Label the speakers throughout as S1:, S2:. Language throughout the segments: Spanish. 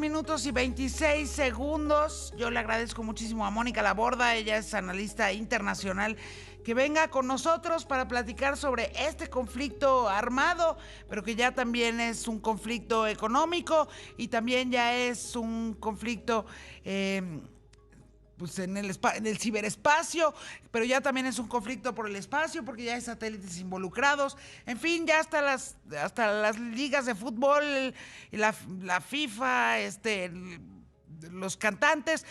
S1: minutos y 26 segundos. Yo le agradezco muchísimo a Mónica Laborda, ella es analista internacional, que venga con nosotros para platicar sobre este conflicto armado, pero que ya también es un conflicto económico y también ya es un conflicto pues en el ciberespacio, pero ya también es un conflicto por el espacio porque ya hay satélites involucrados. En fin, ya hasta las ligas de fútbol, la FIFA, los cantantes,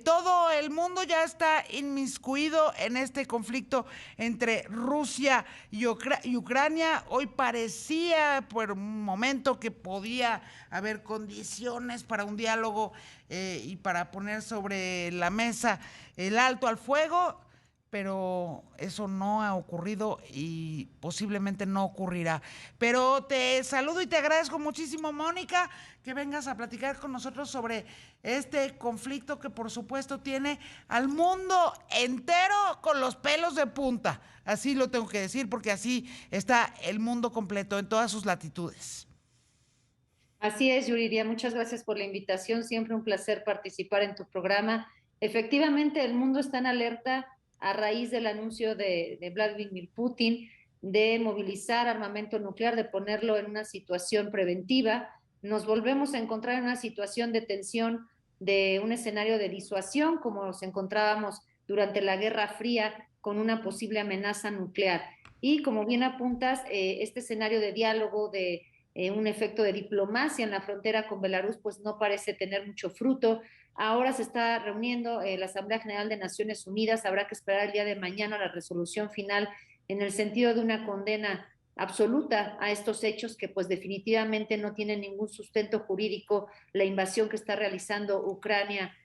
S1: todo el mundo ya está inmiscuido en este conflicto entre Rusia y Ucrania. Hoy parecía por un momento que podía haber condiciones para un diálogo y para poner sobre la mesa el alto al fuego, pero eso no ha ocurrido y posiblemente no ocurrirá. Pero te saludo y te agradezco muchísimo, Mónica, que vengas a platicar con nosotros sobre este conflicto que por supuesto tiene al mundo entero con los pelos de punta. Así lo tengo que decir porque así está el mundo completo en todas sus latitudes.
S2: Así es, Yuridia, muchas gracias por la invitación, siempre un placer participar en tu programa. Efectivamente, el mundo está en alerta a raíz del anuncio de Vladimir Putin de movilizar armamento nuclear, de ponerlo en una situación preventiva. Nos volvemos a encontrar en una situación de tensión, de un escenario de disuasión, como nos encontrábamos durante la Guerra Fría, con una posible amenaza nuclear. Y como bien apuntas, este escenario de diálogo, de un efecto de diplomacia en la frontera con Belarus, pues no parece tener mucho fruto. Ahora se está reuniendo la Asamblea General de Naciones Unidas, habrá que esperar el día de mañana la resolución final en el sentido de una condena absoluta a estos hechos que pues definitivamente no tienen ningún sustento jurídico, la invasión que está realizando Ucrania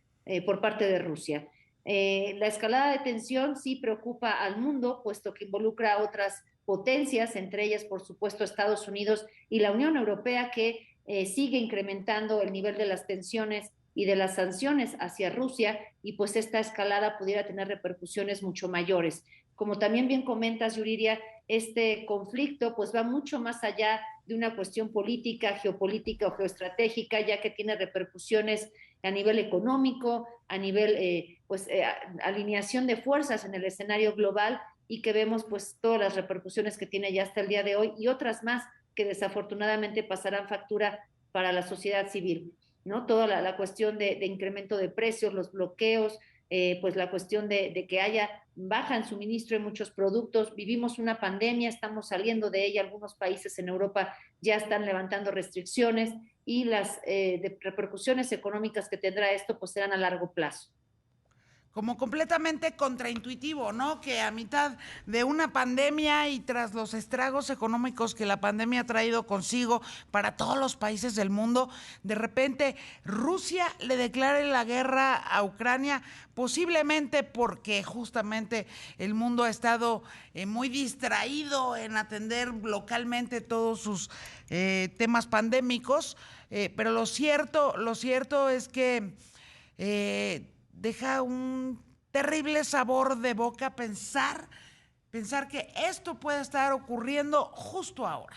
S2: por parte de Rusia. La escalada de tensión sí preocupa al mundo, puesto que involucra a otras potencias, entre ellas, por supuesto, Estados Unidos y la Unión Europea, que sigue incrementando el nivel de las tensiones y de las sanciones hacia Rusia, y pues esta escalada pudiera tener repercusiones mucho mayores. Como también bien comentas, Yuriria, este conflicto pues va mucho más allá de una cuestión política, geopolítica o geoestratégica, ya que tiene repercusiones a nivel económico, a nivel alineación de fuerzas en el escenario global, y que vemos pues todas las repercusiones que tiene ya hasta el día de hoy y otras más que desafortunadamente pasarán factura para la sociedad civil, ¿no? Toda la cuestión de incremento de precios, los bloqueos, pues la cuestión de que haya baja en suministro de muchos productos. Vivimos una pandemia, estamos saliendo de ella, algunos países en Europa ya están levantando restricciones y las repercusiones económicas que tendrá esto pues serán a largo plazo.
S1: Como completamente contraintuitivo, ¿no? Que a mitad de una pandemia y tras los estragos económicos que la pandemia ha traído consigo para todos los países del mundo, de repente Rusia le declare la guerra a Ucrania, posiblemente porque justamente el mundo ha estado muy distraído en atender localmente todos sus temas pandémicos, pero lo cierto es que deja un terrible sabor de boca pensar que esto puede estar ocurriendo justo ahora.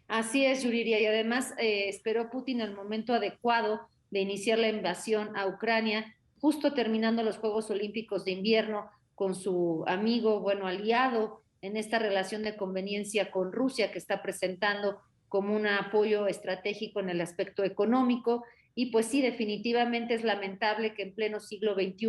S2: Así es, Yuriria, y además esperó Putin el momento adecuado de iniciar la invasión a Ucrania, justo terminando los Juegos Olímpicos de invierno con su amigo, bueno, aliado en esta relación de conveniencia con Rusia que está presentando como un apoyo estratégico en el aspecto económico. Y pues sí, definitivamente es lamentable que en pleno siglo XXI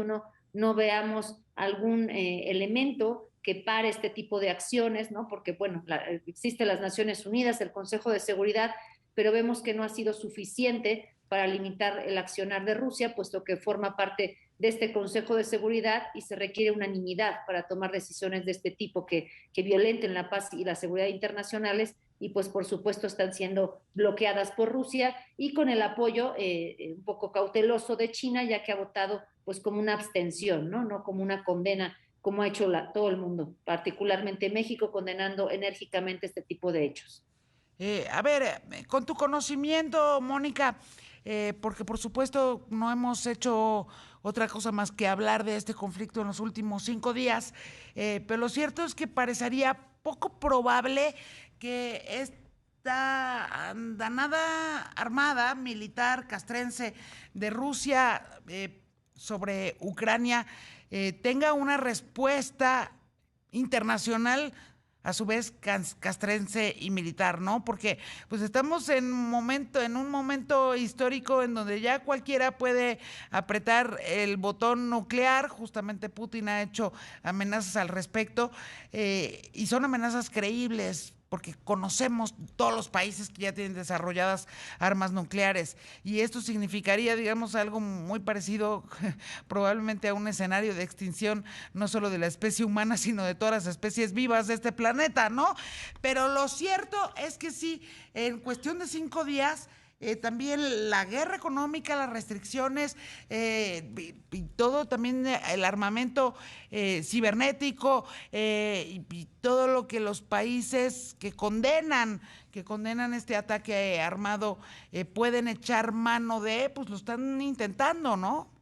S2: no veamos algún elemento que pare este tipo de acciones, ¿no? Porque, bueno, existen las Naciones Unidas, el Consejo de Seguridad, pero vemos que no ha sido suficiente para limitar el accionar de Rusia, puesto que forma parte de este Consejo de Seguridad y se requiere unanimidad para tomar decisiones de este tipo que violenten la paz y la seguridad internacionales, y pues por supuesto están siendo bloqueadas por Rusia y con el apoyo un poco cauteloso de China, ya que ha votado pues como una abstención, ¿no? No como una condena, como ha hecho todo el mundo, particularmente México, condenando enérgicamente este tipo de hechos.
S1: A ver, con tu conocimiento, Mónica, porque por supuesto no hemos hecho otra cosa más que hablar de este conflicto en los últimos 5 días, pero lo cierto es que parecería poco probable que esta andanada armada militar castrense de Rusia sobre Ucrania tenga una respuesta internacional a su vez castrense y militar, ¿no? Porque pues estamos en un momento histórico en donde ya cualquiera puede apretar el botón nuclear. Justamente Putin ha hecho amenazas al respecto y son amenazas creíbles, porque conocemos todos los países que ya tienen desarrolladas armas nucleares, y esto significaría, digamos, algo muy parecido probablemente a un escenario de extinción, no solo de la especie humana, sino de todas las especies vivas de este planeta, ¿no? Pero lo cierto es que sí, en cuestión de 5 días, también la guerra económica, las restricciones y todo también el armamento cibernético y todo lo que los países que condenan este ataque armado pueden echar mano de, pues lo están intentando, ¿no?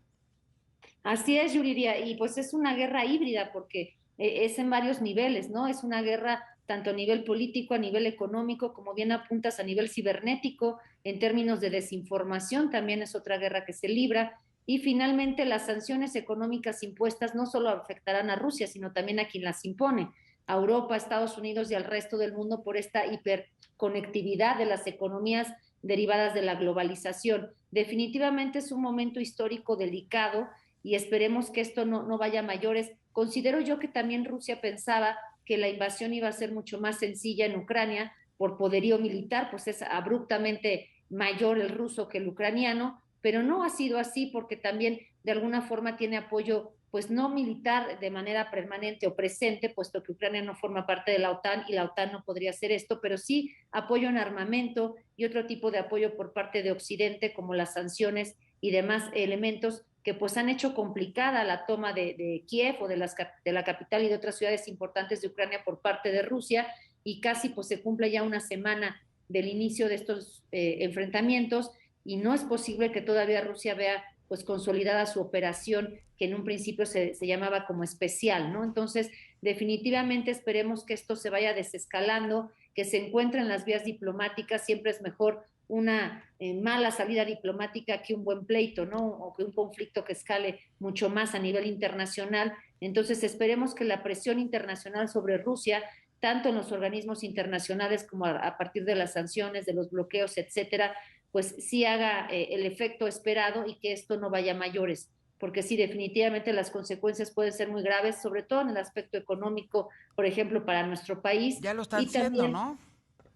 S2: Así es, Yuriria, y pues es una guerra híbrida porque es en varios niveles, ¿no? Es una guerra tanto a nivel político, a nivel económico, como bien apuntas, a nivel cibernético, en términos de desinformación, también es otra guerra que se libra. Y finalmente, las sanciones económicas impuestas no solo afectarán a Rusia, sino también a quien las impone, a Europa, a Estados Unidos y al resto del mundo por esta hiperconectividad de las economías derivadas de la globalización. Definitivamente es un momento histórico delicado y esperemos que esto no vaya a mayores. Considero yo que también Rusia pensaba que la invasión iba a ser mucho más sencilla en Ucrania por poderío militar, pues es abruptamente mayor el ruso que el ucraniano, pero no ha sido así porque también de alguna forma tiene apoyo, pues no militar de manera permanente o presente, puesto que Ucrania no forma parte de la OTAN y la OTAN no podría hacer esto, pero sí apoyo en armamento y otro tipo de apoyo por parte de Occidente, como las sanciones y demás elementos que pues han hecho complicada la toma de Kiev o de la capital y de otras ciudades importantes de Ucrania por parte de Rusia, y casi pues se cumple ya una semana del inicio de estos enfrentamientos, y no es posible que todavía Rusia vea pues consolidada su operación que en un principio se llamaba como especial, ¿no? Entonces, definitivamente esperemos que esto se vaya desescalando, que se encuentren las vías diplomáticas. Siempre es mejor una mala salida diplomática que un buen pleito, ¿no? O que un conflicto que escale mucho más a nivel internacional. Entonces esperemos que la presión internacional sobre Rusia, tanto en los organismos internacionales como a partir de las sanciones, de los bloqueos, etcétera, pues sí haga el efecto esperado y que esto no vaya a mayores, porque sí, definitivamente las consecuencias pueden ser muy graves, sobre todo en el aspecto económico, por ejemplo, para nuestro país,
S1: Ya lo están
S2: y
S1: haciendo,
S2: también
S1: ¿no?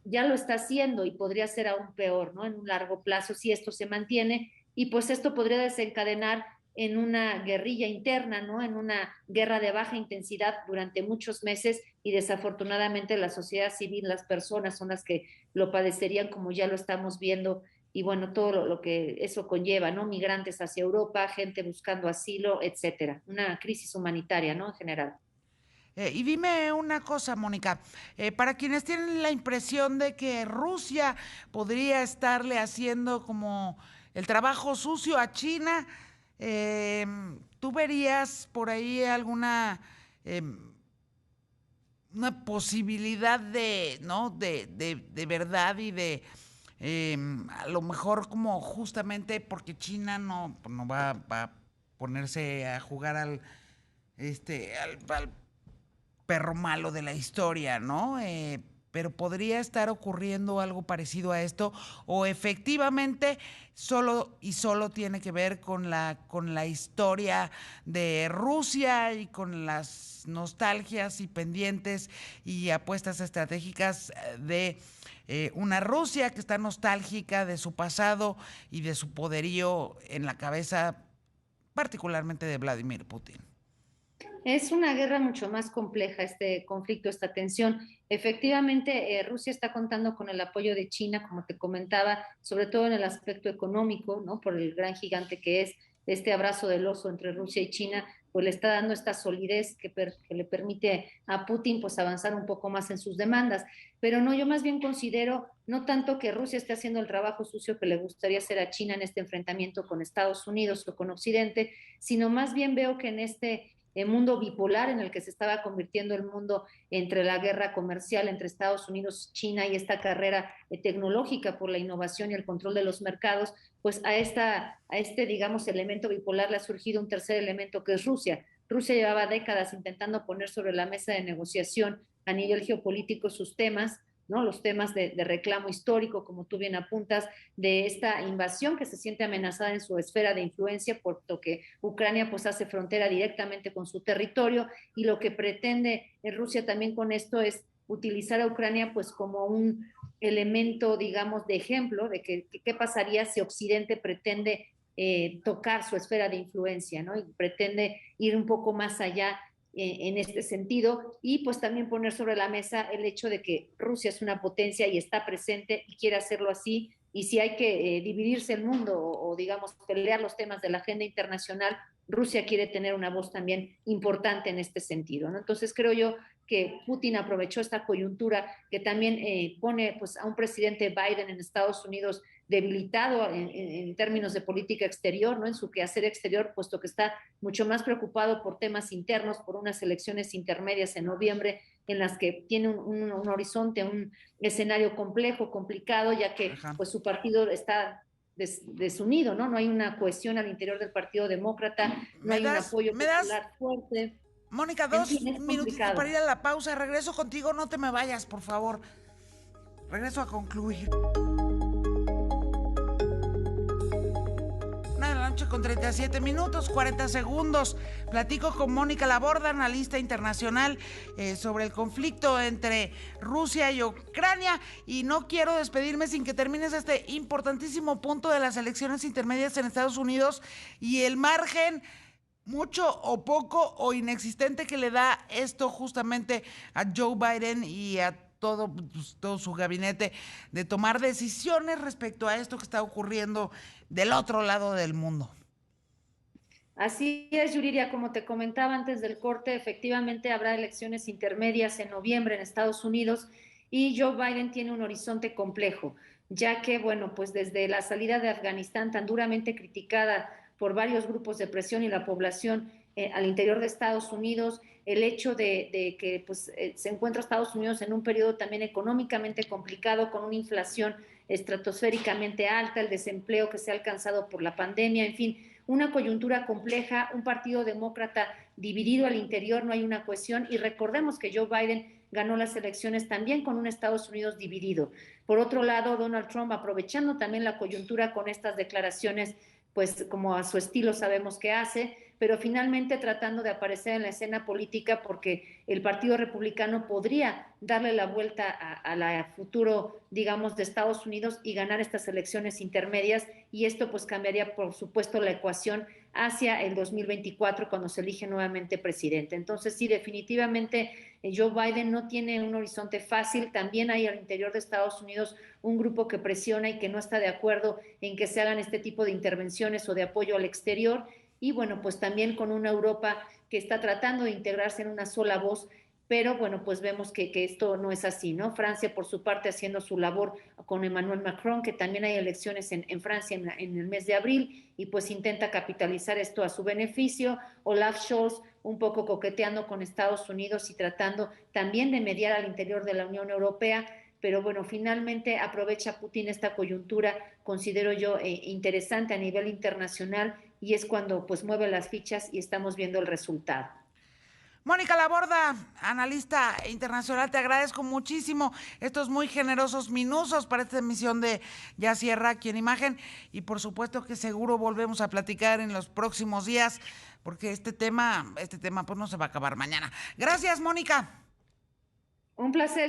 S2: ya lo está haciendo y podría ser aún peor, ¿no? En un largo plazo si esto se mantiene, y pues esto podría desencadenar en una guerrilla interna, ¿no? En una guerra de baja intensidad durante muchos meses, y desafortunadamente la sociedad civil, las personas son las que lo padecerían, como ya lo estamos viendo, y bueno, todo lo que eso conlleva, ¿no? Migrantes hacia Europa, gente buscando asilo, etcétera. Una crisis humanitaria, ¿no? En general.
S1: Y dime una cosa, Mónica, para quienes tienen la impresión de que Rusia podría estarle haciendo como el trabajo sucio a China, ¿tú verías por ahí alguna eh, una posibilidad de, ¿no? De verdad y de a lo mejor como justamente porque China no va a ponerse a jugar al perro malo de la historia, ¿no? Pero podría estar ocurriendo algo parecido a esto, o efectivamente solo tiene que ver con la historia de Rusia y con las nostalgias y pendientes y apuestas estratégicas de una Rusia que está nostálgica de su pasado y de su poderío en la cabeza, particularmente de Vladimir Putin.
S2: Es una guerra mucho más compleja este conflicto, esta tensión. Efectivamente, Rusia está contando con el apoyo de China, como te comentaba, sobre todo en el aspecto económico, ¿no? Por el gran gigante que es. Este abrazo del oso entre Rusia y China, pues le está dando esta solidez que le permite a Putin pues avanzar un poco más en sus demandas. Pero no, yo más bien considero no tanto que Rusia esté haciendo el trabajo sucio que le gustaría hacer a China en este enfrentamiento con Estados Unidos o con Occidente, sino más bien veo que en este mundo bipolar en el que se estaba convirtiendo el mundo entre la guerra comercial entre Estados Unidos, China y esta carrera tecnológica por la innovación y el control de los mercados, pues a este, digamos, elemento bipolar le ha surgido un tercer elemento que es Rusia. Rusia llevaba décadas intentando poner sobre la mesa de negociación a nivel geopolítico sus temas, ¿no? Los temas de reclamo histórico, como tú bien apuntas, de esta invasión que se siente amenazada en su esfera de influencia, puesto que Ucrania pues hace frontera directamente con su territorio, y lo que pretende Rusia también con esto es utilizar a Ucrania pues como un elemento, digamos, de ejemplo de qué pasaría si Occidente pretende tocar su esfera de influencia, ¿no? Y pretende ir un poco más allá en este sentido, y pues también poner sobre la mesa el hecho de que Rusia es una potencia y está presente y quiere hacerlo así, y si hay que dividirse el mundo o digamos pelear los temas de la agenda internacional, Rusia quiere tener una voz también importante en este sentido, ¿no? Entonces creo yo que Putin aprovechó esta coyuntura que también pone pues, a un presidente Biden en Estados Unidos debilitado en términos de política exterior, ¿no? En su quehacer exterior, puesto que está mucho más preocupado por temas internos, por unas elecciones intermedias en noviembre, en las que tiene un horizonte, un escenario complejo, complicado, ya que pues, su partido está desunido, ¿no? No hay una cohesión al interior del Partido Demócrata, no hay un apoyo popular fuerte.
S1: Mónica, 2 minutitos para ir a la pausa. Regreso contigo, no te me vayas, por favor. Regreso a concluir. 1:37, 40 segundos. Platico con Mónica Laborda, analista internacional, sobre el conflicto entre Rusia y Ucrania. Y no quiero despedirme sin que termines este importantísimo punto de las elecciones intermedias en Estados Unidos y el margen mucho o poco o inexistente que le da esto justamente a Joe Biden y a todo su gabinete de tomar decisiones respecto a esto que está ocurriendo del otro lado del mundo.
S2: Así es, Yuriria, como te comentaba antes del corte, efectivamente habrá elecciones intermedias en noviembre en Estados Unidos y Joe Biden tiene un horizonte complejo, ya que, bueno, pues desde la salida de Afganistán tan duramente criticada por varios grupos de presión y la población al interior de Estados Unidos, el hecho de que pues, se encuentra Estados Unidos en un periodo también económicamente complicado, con una inflación estratosféricamente alta, el desempleo que se ha alcanzado por la pandemia, en fin, una coyuntura compleja, un partido demócrata dividido al interior, no hay una cohesión, y recordemos que Joe Biden ganó las elecciones también con un Estados Unidos dividido. Por otro lado, Donald Trump, aprovechando también la coyuntura con estas declaraciones, pues como a su estilo sabemos que hace, pero finalmente tratando de aparecer en la escena política porque el Partido Republicano podría darle la vuelta a la futuro, digamos, de Estados Unidos y ganar estas elecciones intermedias, y esto pues cambiaría, por supuesto, la ecuación hacia el 2024 cuando se elige nuevamente presidente. Entonces sí, definitivamente Joe Biden no tiene un horizonte fácil. También hay al interior de Estados Unidos un grupo que presiona y que no está de acuerdo en que se hagan este tipo de intervenciones o de apoyo al exterior, y bueno, pues también con una Europa que está tratando de integrarse en una sola voz, pero bueno, pues vemos que esto no es así, ¿no? Francia, por su parte, haciendo su labor con Emmanuel Macron, que también hay elecciones en Francia en el mes de abril, y pues intenta capitalizar esto a su beneficio. Olaf Scholz, un poco coqueteando con Estados Unidos y tratando también de mediar al interior de la Unión Europea, pero bueno, finalmente aprovecha Putin esta coyuntura, considero yo, interesante a nivel internacional, y es cuando pues mueve las fichas y estamos viendo el resultado.
S1: Mónica Laborda, analista internacional, te agradezco muchísimo estos muy generosos minutos para esta emisión de Ya Cierra Aquí en Imagen, y por supuesto que seguro volvemos a platicar en los próximos días, porque este tema pues no se va a acabar mañana. Gracias, Mónica.
S2: Un placer.